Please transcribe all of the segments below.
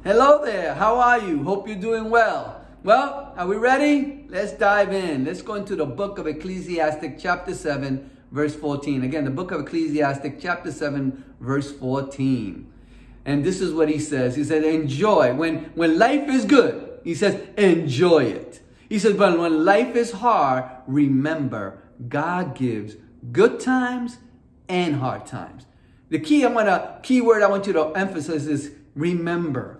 Hello there, how are you? Hope you're doing well. Well, are we ready? Let's dive in. Let's go into the book of Ecclesiastes chapter 7, verse 14. Again, the book of Ecclesiastes chapter 7, verse 14. And this is what he says. He said, enjoy. When life is good, he says, enjoy it. He says, but when life is hard, remember, God gives good times and hard times. The key word I want you to emphasize is remember.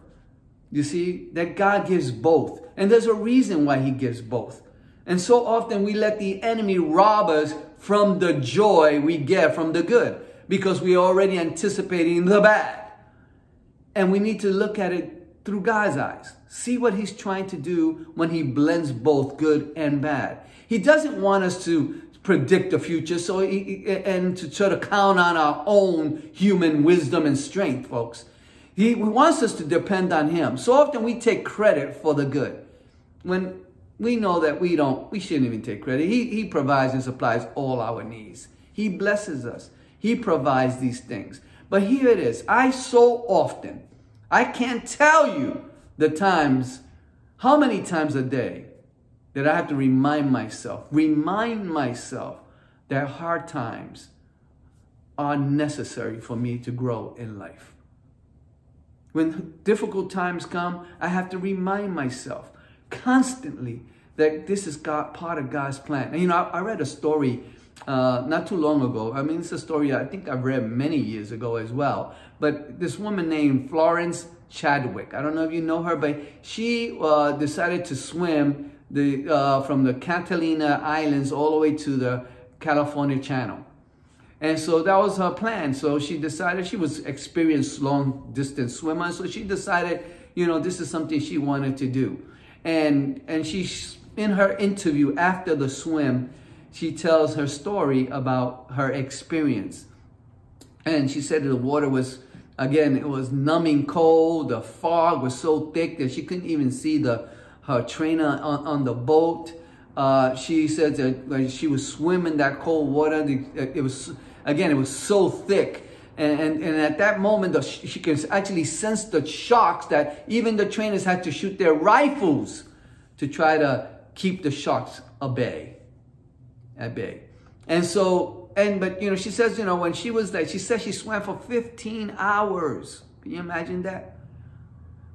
You see, that God gives both. And there's a reason why he gives both. And so often we let the enemy rob us from the joy we get from the good, because we're already anticipating the bad. And we need to look at it through God's eyes. See what he's trying to do when he blends both good and bad. He doesn't want us to predict the future and to try to count on our own human wisdom and strength, folks. He wants us to depend on him. So often we take credit for the good, when we know that we shouldn't even take credit. He provides and supplies all our needs. He blesses us. He provides these things. But here it is. I can't tell you how many times a day that I have to remind myself that hard times are necessary for me to grow in life. When difficult times come, I have to remind myself constantly that this is part of God's plan. And I read a story not too long ago. I mean, it's a story I think I've read many years ago as well. But this woman named Florence Chadwick, I don't know if you know her, but she decided to swim from the Catalina Islands all the way to the California Channel. And so that was her plan. So she decided, she was experienced long distance swimmer. So she decided, this is something she wanted to do. And she, in her interview after the swim, she tells her story about her experience. And she said the water was, again, it was numbing cold. The fog was so thick that she couldn't even see her trainer on the boat. She said that when she was swimming that cold water, it was so thick. And at that moment, she can actually sense the shocks that even the trainers had to shoot their rifles to try to keep the sharks at bay. And so, but she says, when she was there, she said she swam for 15 hours. Can you imagine that?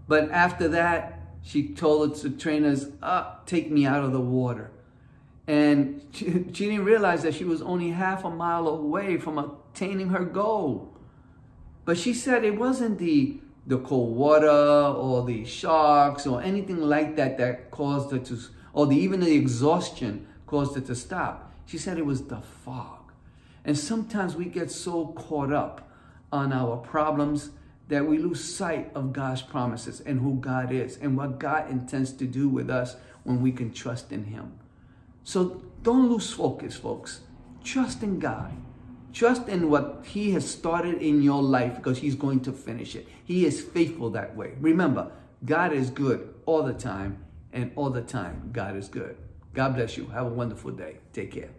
But after that, she told the trainers, take me out of the water. And she didn't realize that she was only half a mile away from attaining her goal. But she said it wasn't the cold water or the sharks or anything like that caused her to, or even the exhaustion caused her to stop. She said it was the fog. And sometimes we get so caught up on our problems that we lose sight of God's promises and who God is and what God intends to do with us when we can trust in him. So don't lose focus, folks. Trust in God. Trust in what he has started in your life, because he's going to finish it. He is faithful that way. Remember, God is good all the time, and all the time, God is good. God bless you. Have a wonderful day. Take care.